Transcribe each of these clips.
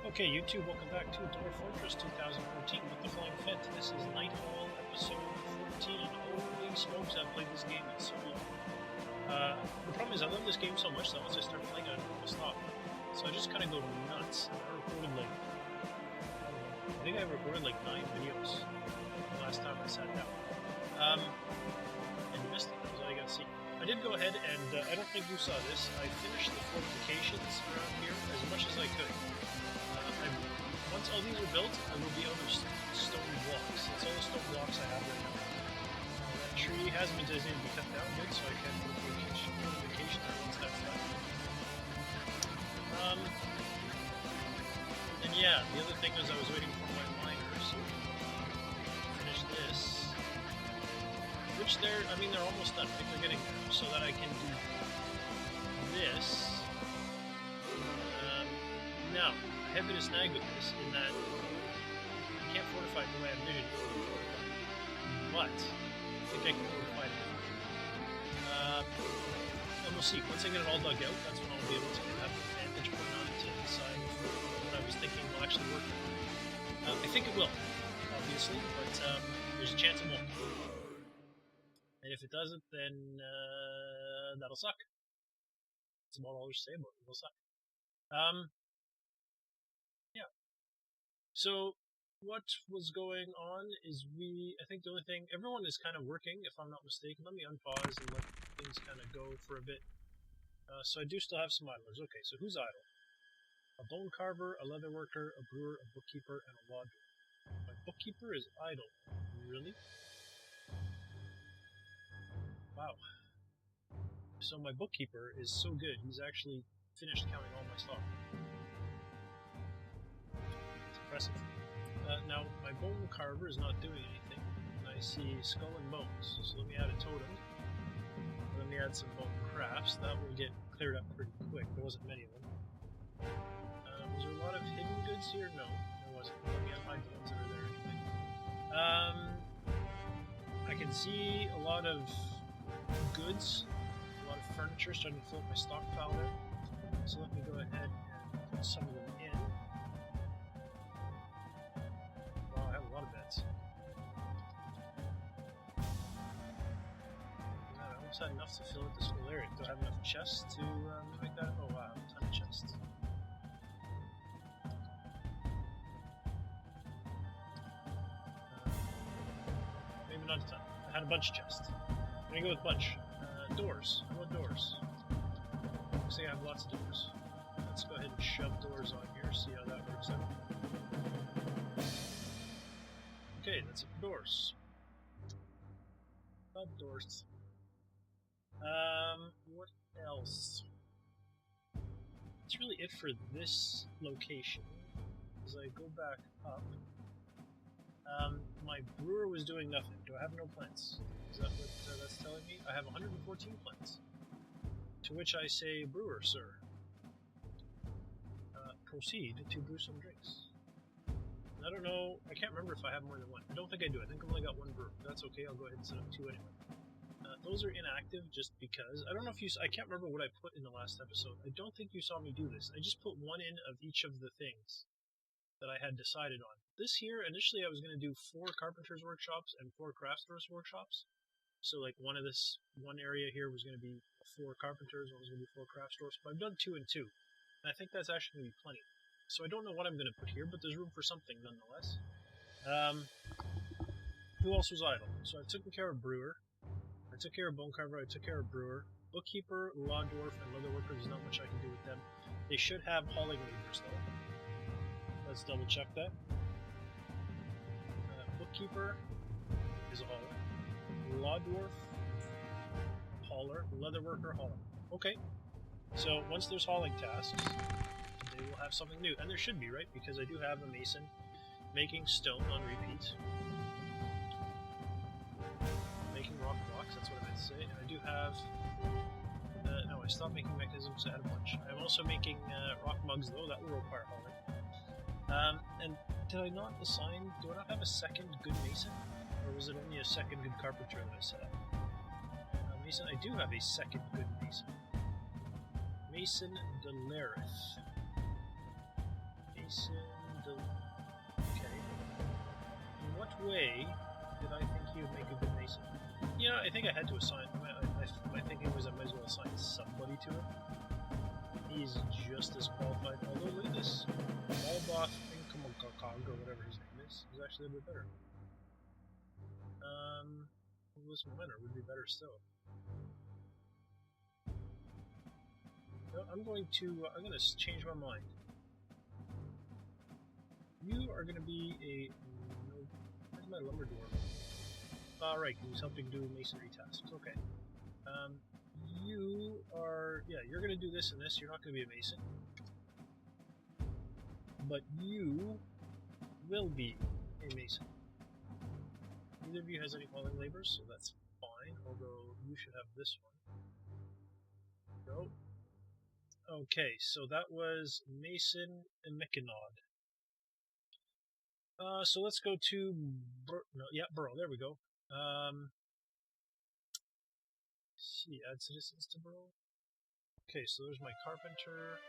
Okay, YouTube, welcome back to Dwarf Fortress 2014 with the Flying Phent. This is Nighthall, episode 14. Holy smokes, I've played this game, it's so long. The problem is, I love this game so much that once I start playing it, I don't want to stop. So I just kind of go nuts. I recorded like, I think I recorded like 9 videos the last time I sat down. And you missed it, that's all you gotta see. I did go ahead and, I don't think you saw this, I finished the fortifications around here as much as I could. Once all these are built, I will be out of stone blocks. That's all the stone blocks I have right now. That tree hasn't been designated to be cut down good, so I can put fortification there once that's done. And yeah, the other thing was I was waiting for my miners to finish this. Which they're almost done. I think they're getting there, so that I can do this. Now, I have been a snag with this in that I can't fortify it the way I envisioned it, but I think I can fortify it. And we'll see. Once I get it all dug out, that's when I'll be able to have an vantage point on it to decide if what I was thinking will actually work. I think it will, obviously, but there's a chance it won't. And if it doesn't, then that'll suck. That's about all there's to say about it. It'll suck. Yeah. So, what was going on is I think the only thing, everyone is kind of working, if I'm not mistaken. Let me unpause and let things kind of go for a bit. So I do still have some idlers. Okay, so who's idle? A bone carver, a leather worker, a brewer, a bookkeeper, and a law dwarf. My bookkeeper is idle. Really? Wow. So my bookkeeper is so good, he's actually finished counting all my stock. It's impressive. Now, my bone carver is not doing anything. I see skull and bones, so let me add a totem. Let me add some bone crafts. That will get cleared up pretty quick. There wasn't many of them. Was there a lot of hidden goods here? No, there wasn't. Let me unhide the ones that are there anyway. I can see a lot of goods, a lot of furniture starting to fill up my stockpile there. So let me go ahead and put some of them in. Wow, I have a lot of beds. I almost had enough to fill out this whole area. Do I have enough chests to make that? Oh wow, a ton of chests. Maybe not a ton. I had a bunch of chests. I'm gonna go with bunch. Doors. I want doors. Looks like I have lots of doors. Let's go ahead and shove doors on here, see how that works out. Okay, that's it for doors. Doors. What else? That's really it for this location. As I go back up, my brewer was doing nothing. Do I have no plants? Is that what that's telling me? I have 114 plants. To which I say, brewer, sir, proceed to brew some drinks. And I don't know, I can't remember if I have more than one. I don't think I do. I think I've only got one brewer. That's okay, I'll go ahead and set up 2 anyway. Those are inactive just because, I don't know if I can't remember what I put in the last episode. I don't think you saw me do this. I just put one in of each of the things that I had decided on. This here, initially I was going to do 4 carpenters' workshops and 4 craftsdwarfs' workshops. So like one area here was going to be 4 carpenters, one was going to be 4 craftsdwarfs, but I've done 2 and 2. And I think that's actually going to be plenty. So I don't know what I'm going to put here, but there's room for something nonetheless. Who else was idle? So I've taken care of brewer. I took care of bone carver, I took care of brewer. Bookkeeper, law dwarf, and leather worker, there's not much I can do with them. They should have hauling levers though. Let's double check that. Bookkeeper is a hauler. Law dwarf, hauler. Leather worker, hauler. Okay. So once there's hauling tasks, they will have something new. And there should be, right? Because I do have a mason making stone on repeat. Making rock blocks, that's what I meant to say. And I do have... no, I stopped making mechanisms, I had a bunch. I'm also making rock mugs though, that will require hauling. And did I not assign... Do I not have a second good mason? Or was it only a second good carpenter that I set up? Mason, I do have a second good mason. Mason Delarith. Mason. Okay. In what way did I think he would make a good Mason? Yeah, I think I had to assign. My thinking was I might as well assign somebody to him. He's just as qualified. Although, look at this. Malboth Inkamokakog, or whatever his name is actually a bit better. This Minor would be better still. No, I'm going to change my mind. You are going to be a... No, where's my lumber dwarf? Right, he's helping do masonry tasks. Okay. You are... Yeah, you're going to do this and this. You're not going to be a mason. But you will be a mason. Neither of you has any hauling labors, so that's fine. Although you should have this one. Go. Okay, so that was Mason and Mykonod. So let's go to Burrow. There we go. See, add citizens to Burrow. Okay, so there's my carpenter.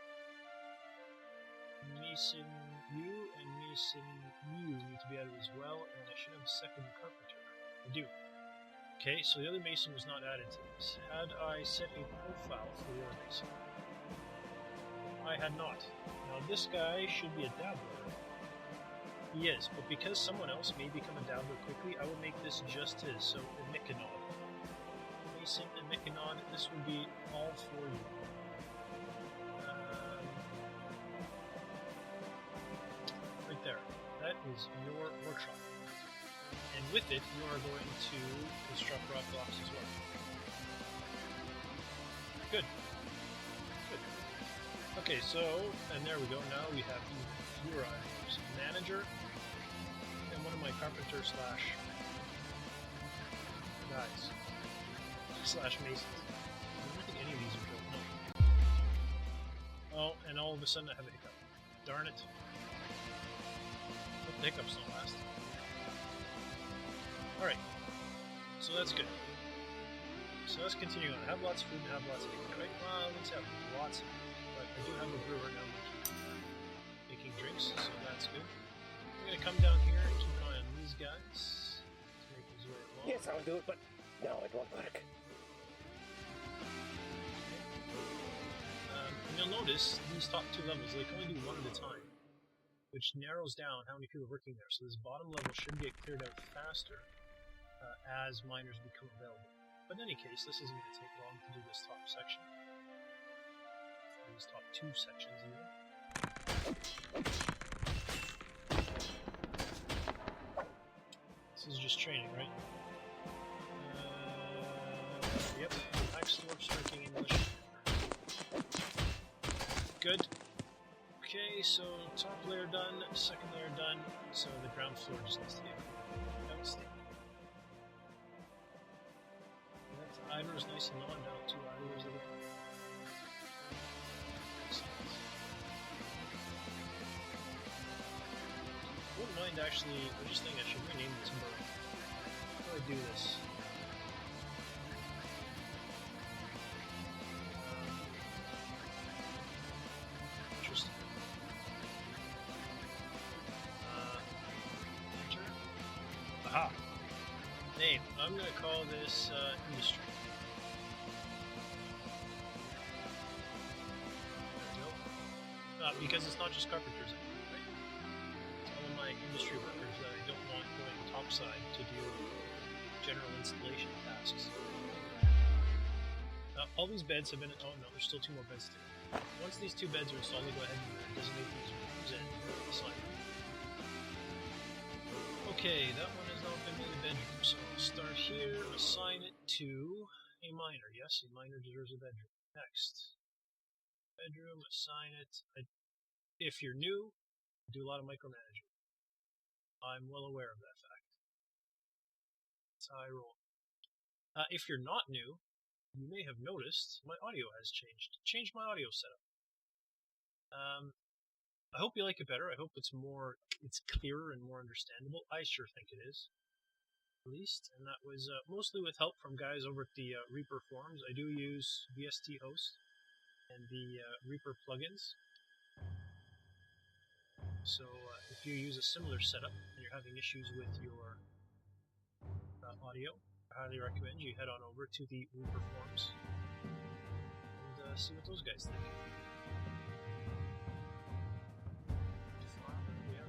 Mason, you and Mason, you need to be added as well, and I should have a second carpenter. I do. Okay, so the other Mason was not added to this. Had I set a profile for the other Mason? I had not. Now this guy should be a dabbler. He is, but because someone else may become a dabbler quickly, I will make this just his, so a Mykonod. Mason and Mykonod, this will be all for you. Right there. That is your workshop. And with it, you are going to construct rock blocks as well. Good. Good. Okay, so, and there we go. Now we have fewer items. Manager, and one of my carpenter slash guys. Slash masons. I don't think any of these are built, no. Oh, and all of a sudden I have a hiccup. Darn it. Hope the hiccups don't last. Alright. So that's good. So let's continue on. I have lots of food and have lots of food, right? Well, let's have lots of food. But I do have a brewer now making drinks, so that's good. I'm going to come down here and keep an eye on these guys. Let's make his way along. Yes, I'll do it, but no, it won't work. And you'll notice these top two levels, they can only do one at a time, which narrows down how many people are working there. So this bottom level should get cleared out faster as miners become available. But in any case, this isn't going to take long to do this top section. These top two sections even. This is just training, right? Yep. Axe dwarf striking English. Good. Okay, so top layer done, second layer done, so the ground floor just needs to get outstanding. That idler is nice and long, down 2 idlers again. Excellent. Wouldn't mind actually, I just think I should rename this bird. How do I do this? Interesting. Enter. Aha! Name. I'm going to call this industry. Nope. Because it's not just carpenters anymore, right? It's all my industry workers that I don't want going topside to do general installation tasks. All these beds have been... Oh no, there's still 2 more beds to do. Once these 2 beds are installed, I'll go ahead and designate these rooms and assign them. Okay, that one has now been made a bedroom, so I'll start here, assign it to a miner. Yes, a miner deserves a bedroom. Next. Bedroom, assign it. If you're new, do a lot of micromanaging. I'm well aware of that fact. That's how I roll. If you're not new, you may have noticed my audio has changed. Changed my audio setup. I hope you like it better. I hope it's clearer and more understandable. I sure think it is, at least. And that was mostly with help from guys over at the Reaper forums. I do use VST host and the Reaper plugins. So if you use a similar setup and you're having issues with your audio, I highly recommend you head on over to the Dwarf Forums and see what those guys think. Yeah.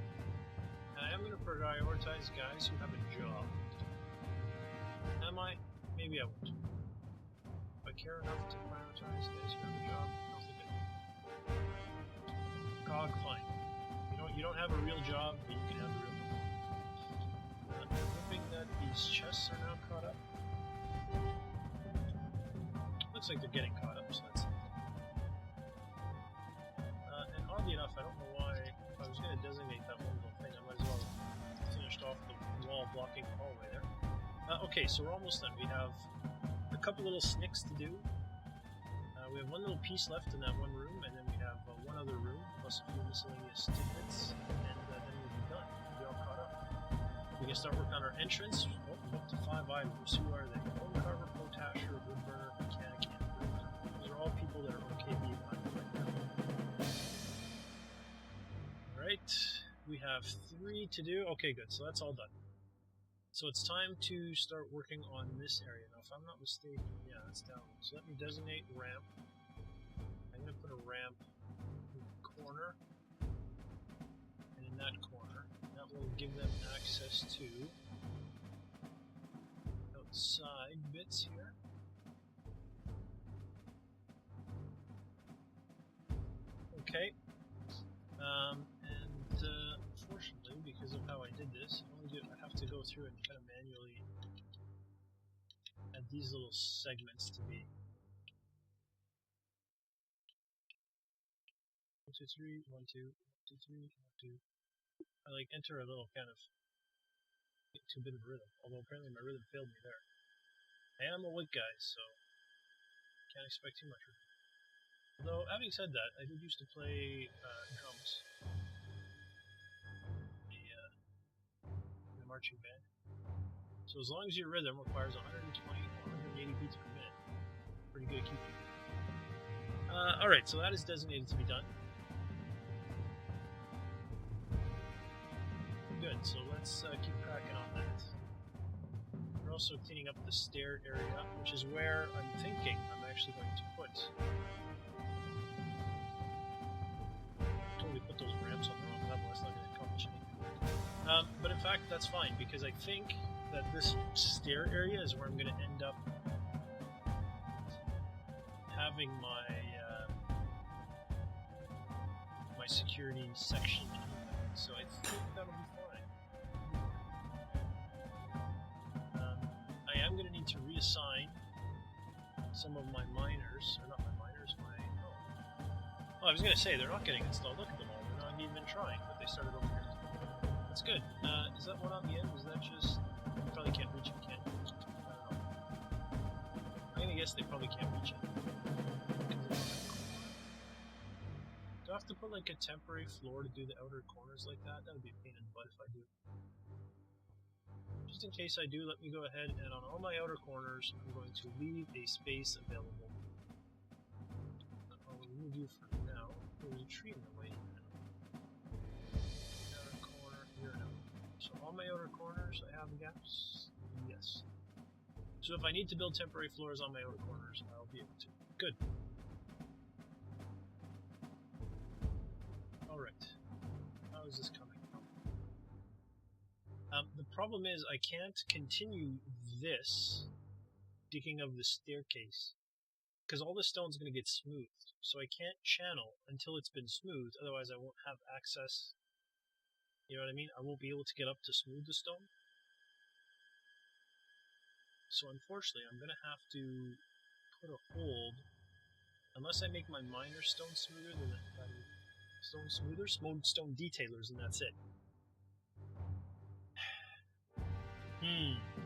And I am going to prioritize guys who have a job. Am I? Maybe I won't. If I care enough to prioritize guys who have a job, I don't think I do. Cog, fine. You don't have a real job, but you can have a real job. I'm hoping that these chests are now caught up. Looks like they're getting caught up, so that's something. And oddly enough, I don't know why, if I was going to designate that one little thing, I might as well have finished off the wall blocking the hallway there. Okay, so we're almost done. We have a couple little snicks to do. We have one little piece left in that one room, and then we have one other room, plus a few miscellaneous tidbits, and then we'll be done. We'll be all caught up. We can start working on our entrance. Oh, up to 5 items. Who are they? Bone carver, potasher, wood burner, mechanic, and bruiser. Those are all people that are okay being hunted right now. Alright, we have 3 to do. Okay, good, so that's all done. So it's time to start working on this area. Now, if I'm not mistaken, yeah, that's down. So let me designate ramp. I'm going to put a ramp in the corner, and in that corner. That will give them access to outside bits here. Okay. Unfortunately, because of how I did this, I have to go through and kind of manually add these little segments to be 1, 2, 3, 1, 2, 1, 2, 3, 1, 2. I like enter a little kind of into a bit of rhythm, although apparently my rhythm failed me there. I am a white guy, so can't expect too much rhythm. Although, having said that, I did used to play drums in the marching band. So as long as your rhythm requires 120 or 180 beats per minute, pretty good at keeping it. Alright, so that is designated to be done. Good, so let's keep cracking on that. We're also cleaning up the stair area, which is where I'm thinking I'm actually going to put... Totally put those ramps on the wrong level, that's not going to accomplish anything. But in fact, that's fine, because I think that this stair area is where I'm going to end up having my my security section. So I think that'll be fine. I am going to need to reassign some of my miners, or not my miners, oh, I was going to say, they're not getting installed. Look at them all, they're not even trying, but they started over here. That's good. Is that one on the end? Is that just... You probably can't reach it, can you? I don't know. I'm going to guess they probably can't reach it. Do I have to put like a temporary floor to do the outer corners like that? That would be a pain in the butt if I do. Just in case I do, let me go ahead and on all my outer corners, I'm going to leave a space available. I'll remove you for now. There's a tree in the way here. Outer corner here now. So all my outer corners, I have gaps? Yes. So if I need to build temporary floors on my outer corners, I'll be able to. Good. Alright. How is this coming? The problem is I can't continue this digging of the staircase because all the stone's going to get smoothed. So I can't channel until it's been smoothed, otherwise I won't have access. You know what I mean? I won't be able to get up to smooth the stone. So unfortunately I'm going to have to put a hold, unless I make my miner stone smoother than stone smoothers, stone detailers, and that's it.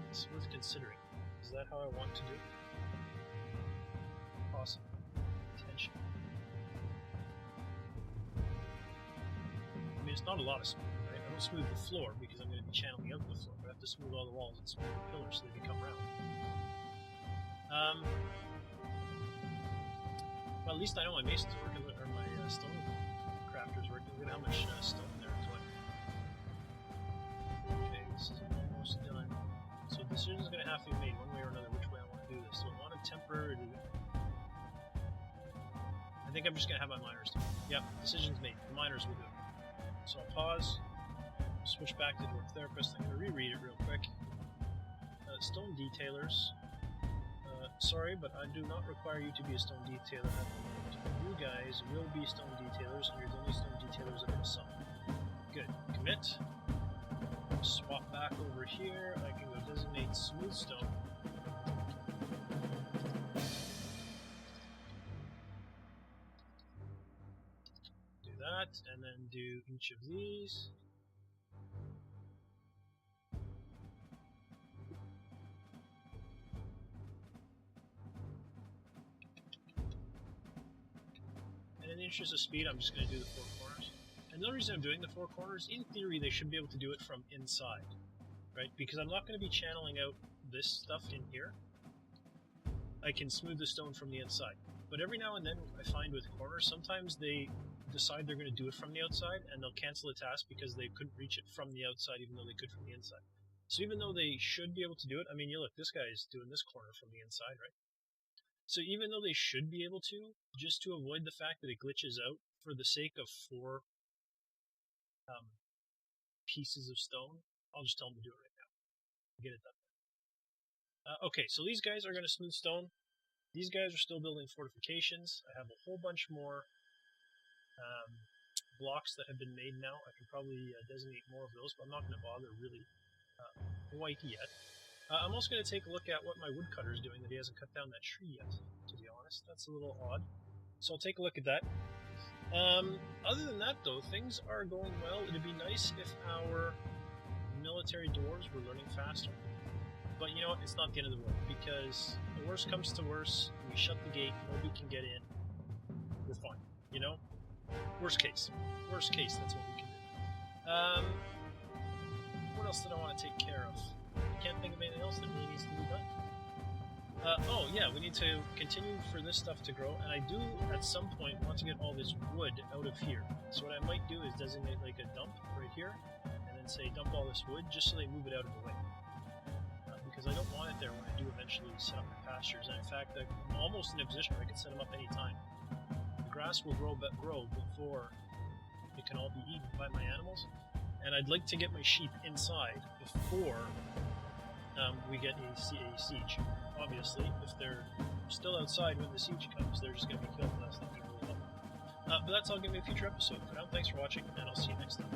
It's worth considering. Is that how I want to do it? Possible. Potential. I mean, it's not a lot of smooth, right? I don't smooth the floor because I'm going to be channeling out the floor, but I have to smooth all the walls and smooth the pillars so they become round. Well, at least I know my masons are working, or my stone crafters working. Look at how much stone there decision's going to have to be made one way or another which way I want to do this. Do I want to temporarily do it? I think I'm just going to have my miners do it. Yep, decision's made. The miners will do it. So I'll pause, switch back to Dwarf Therapist. I'm going to reread it real quick. Stone Detailers. Sorry, but I do not require you to be a stone detailer at the moment. You guys will be stone detailers, and you're the only stone detailers under the sun. Good. Commit. Swap back over here. I can go designate smooth stone. Do that, and then do each of these. And in the interest of speed, I'm just going to do the 4 corners. And the only reason I'm doing the 4 corners, in theory, they should be able to do it from inside, right? Because I'm not going to be channeling out this stuff in here. I can smooth the stone from the inside. But every now and then, I find with corners, sometimes they decide they're going to do it from the outside, and they'll cancel a task because they couldn't reach it from the outside, even though they could from the inside. So even though they should be able to do it, I mean, you look, this guy is doing this corner from the inside, right? So even though they should be able to, just to avoid the fact that it glitches out for the sake of 4 pieces of stone, I'll just tell them to do it right now. Get it done. Okay, so these guys are going to smooth stone. These guys are still building fortifications. I have a whole bunch more blocks that have been made now. I can probably designate more of those, but I'm not going to bother really quite yet. I'm also going to take a look at what my woodcutter is doing that he hasn't cut down that tree yet, to be honest. That's a little odd. So I'll take a look at that. Other than that, though, things are going well. It'd be nice if our military dwarves were learning faster. But you know what? It's not the end of the world, because the worst comes to worst, we shut the gate, nobody can get in, we're fine, you know? Worst case, that's what we can do. What else did I want to take care of? I can't think of anything else that really needs to be done. Oh yeah, we need to continue for this stuff to grow, and I do at some point want to get all this wood out of here. So what I might do is designate like a dump right here, and then say dump all this wood, just so they move it out of the way. Because I don't want it there when I do eventually set up my pastures, and in fact I'm almost in a position where I can set them up anytime. The grass will grow before it can all be eaten by my animals, and I'd like to get my sheep inside before we get a siege. Obviously, if they're still outside when the siege comes, they're just going to be killed, and that's not going to really help. But that's all going to be a future episode. For now, thanks for watching, and I'll see you next time.